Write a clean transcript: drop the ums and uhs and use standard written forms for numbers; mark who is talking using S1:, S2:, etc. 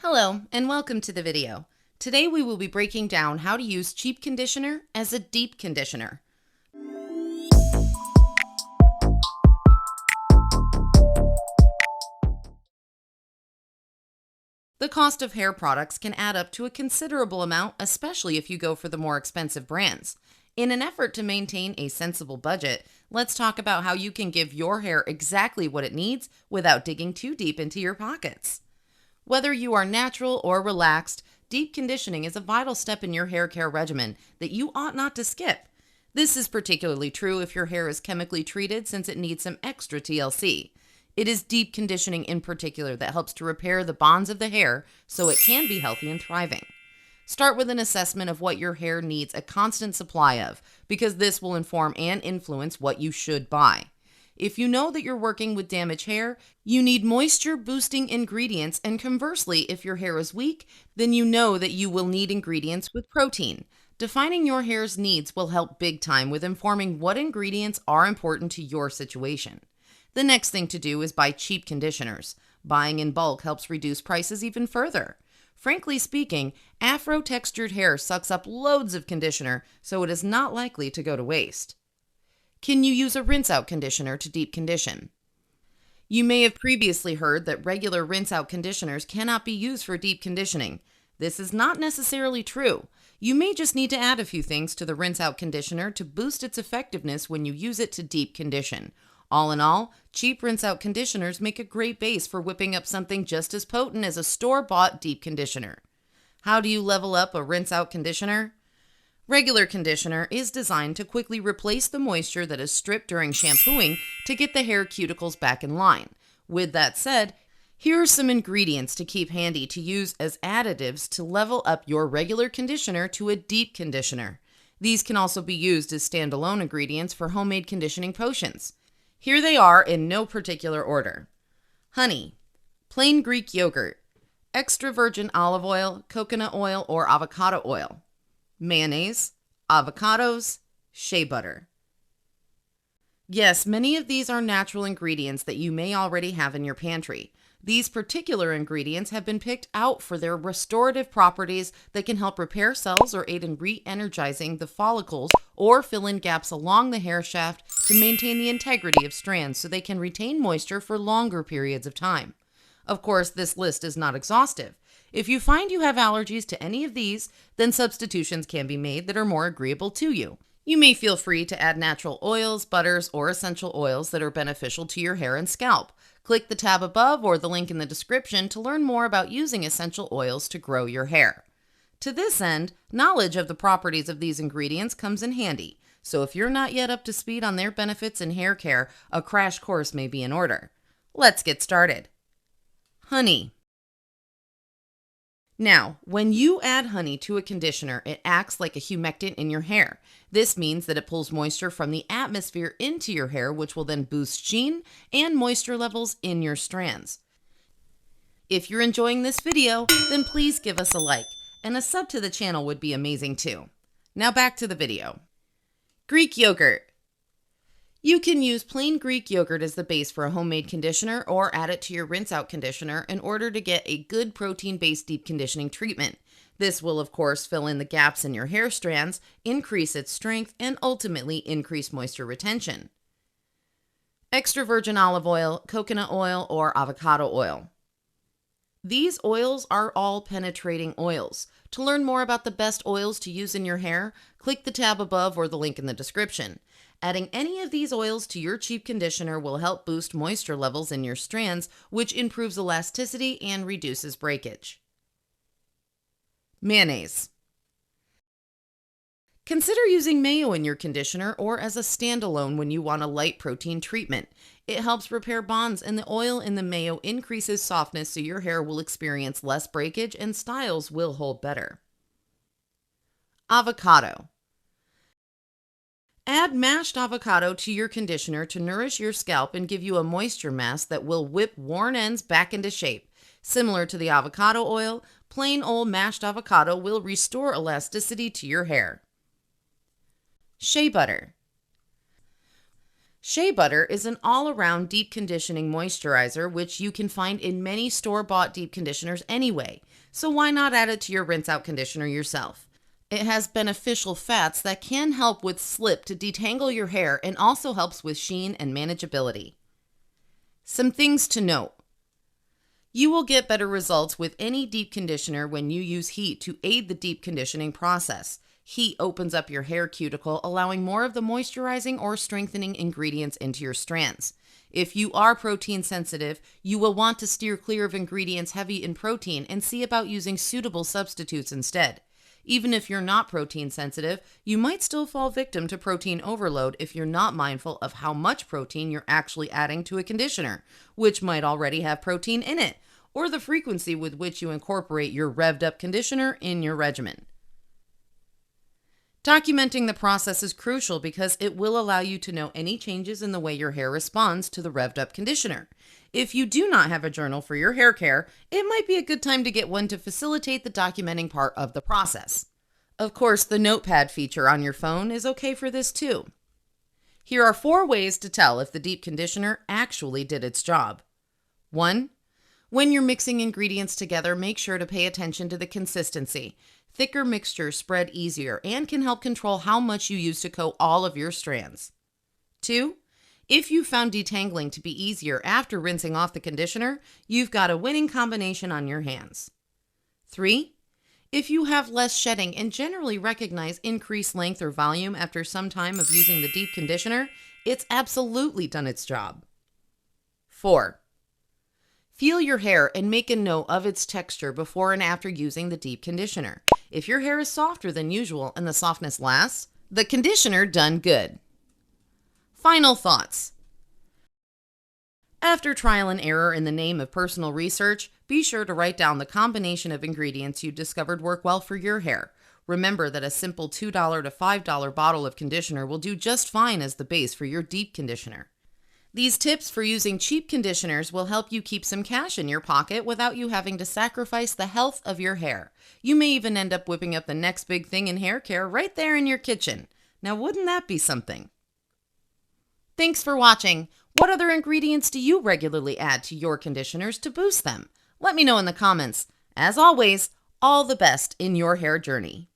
S1: Hello, and welcome to the video. Today we will be breaking down how to use cheap conditioner as a deep conditioner. The cost of hair products can add up to a considerable amount, especially if you go for the more expensive brands. In an effort to maintain a sensible budget, let's talk about how you can give your hair exactly what it needs without digging too deep into your pockets. Whether you are natural or relaxed, deep conditioning is a vital step in your hair care regimen that you ought not to skip. This is particularly true if your hair is chemically treated, since it needs some extra TLC. It is deep conditioning in particular that helps to repair the bonds of the hair so it can be healthy and thriving. Start with an assessment of what your hair needs a constant supply of, because this will inform and influence what you should buy. If you know that you're working with damaged hair, you need moisture boosting ingredients, and conversely, if your hair is weak, then you know that you will need ingredients with protein. Defining your hair's needs will help big time with informing what ingredients are important to your situation. The next thing to do is buy cheap conditioners. Buying in bulk helps reduce prices even further. Frankly speaking, afro-textured hair sucks up loads of conditioner, so it is not likely to go to waste. Can you use a rinse-out conditioner to deep condition? You may have previously heard that regular rinse-out conditioners cannot be used for deep conditioning. This is not necessarily true. You may just need to add a few things to the rinse-out conditioner to boost its effectiveness when you use it to deep condition. All in all, cheap rinse-out conditioners make a great base for whipping up something just as potent as a store-bought deep conditioner. How do you level up a rinse-out conditioner? Regular conditioner is designed to quickly replace the moisture that is stripped during shampooing to get the hair cuticles back in line. With that said, here are some ingredients to keep handy to use as additives to level up your regular conditioner to a deep conditioner. These can also be used as standalone ingredients for homemade conditioning potions. Here they are in no particular order. Honey, plain Greek yogurt, extra virgin olive oil, coconut oil, or avocado oil, mayonnaise, avocados, shea butter. Yes, many of these are natural ingredients that you may already have in your pantry. These particular ingredients have been picked out for their restorative properties that can help repair cells or aid in re-energizing the follicles or fill in gaps along the hair shaft to maintain the integrity of strands so they can retain moisture for longer periods of time. Of course, this list is not exhaustive. If you find you have allergies to any of these, then substitutions can be made that are more agreeable to you. You may feel free to add natural oils, butters, or essential oils that are beneficial to your hair and scalp. Click the tab above or the link in the description to learn more about using essential oils to grow your hair. To this end, knowledge of the properties of these ingredients comes in handy, so if you're not yet up to speed on their benefits in hair care, a crash course may be in order. Let's get started. Honey. Now, when you add honey to a conditioner, it acts like a humectant in your hair. This means that it pulls moisture from the atmosphere into your hair, which will then boost sheen and moisture levels in your strands. If you're enjoying this video, then please give us a like, and a sub to the channel would be amazing too. Now back to the video. Greek yogurt. You can use plain Greek yogurt as the base for a homemade conditioner or add it to your rinse-out conditioner in order to get a good protein-based deep conditioning treatment. This will, of course, fill in the gaps in your hair strands, increase its strength, and ultimately increase moisture retention. Extra virgin olive oil, coconut oil, or avocado oil. These oils are all penetrating oils. To learn more about the best oils to use in your hair, click the tab above or the link in the description. Adding any of these oils to your cheap conditioner will help boost moisture levels in your strands, which improves elasticity and reduces breakage. Mayonnaise. Consider using mayo in your conditioner or as a standalone when you want a light protein treatment. It helps repair bonds, and the oil in the mayo increases softness so your hair will experience less breakage and styles will hold better. Avocado. Add mashed avocado to your conditioner to nourish your scalp and give you a moisture mask that will whip worn ends back into shape. Similar to the avocado oil, plain old mashed avocado will restore elasticity to your hair. Shea butter. Shea butter is an all-around deep conditioning moisturizer which you can find in many store-bought deep conditioners anyway, so why not add it to your rinse-out conditioner yourself? It has beneficial fats that can help with slip to detangle your hair and also helps with sheen and manageability. Some things to note. You will get better results with any deep conditioner when you use heat to aid the deep conditioning process. Heat opens up your hair cuticle, allowing more of the moisturizing or strengthening ingredients into your strands. If you are protein sensitive, you will want to steer clear of ingredients heavy in protein and see about using suitable substitutes instead. Even if you're not protein sensitive, you might still fall victim to protein overload if you're not mindful of how much protein you're actually adding to a conditioner, which might already have protein in it, or the frequency with which you incorporate your revved up conditioner in your regimen. Documenting the process is crucial because it will allow you to know any changes in the way your hair responds to the revved up conditioner. If you do not have a journal for your hair care, it might be a good time to get one to facilitate the documenting part of the process. Of course, the notepad feature on your phone is okay for this too. Here are 4 ways to tell if the deep conditioner actually did its job. 1. When you're mixing ingredients together, make sure to pay attention to the consistency. Thicker mixtures spread easier and can help control how much you use to coat all of your strands. 2. If you found detangling to be easier after rinsing off the conditioner, you've got a winning combination on your hands. 3. If you have less shedding and generally recognize increased length or volume after some time of using the deep conditioner, it's absolutely done its job. 4. Feel your hair and make a note of its texture before and after using the deep conditioner. If your hair is softer than usual and the softness lasts, the conditioner done good. Final thoughts. After trial and error in the name of personal research, be sure to write down the combination of ingredients you discovered work well for your hair. Remember that a simple $2 to $5 bottle of conditioner will do just fine as the base for your deep conditioner. These tips for using cheap conditioners will help you keep some cash in your pocket without you having to sacrifice the health of your hair. You may even end up whipping up the next big thing in hair care right there in your kitchen. Now, wouldn't that be something? Thanks for watching. What other ingredients do you regularly add to your conditioners to boost them? Let me know in the comments. As always, all the best in your hair journey.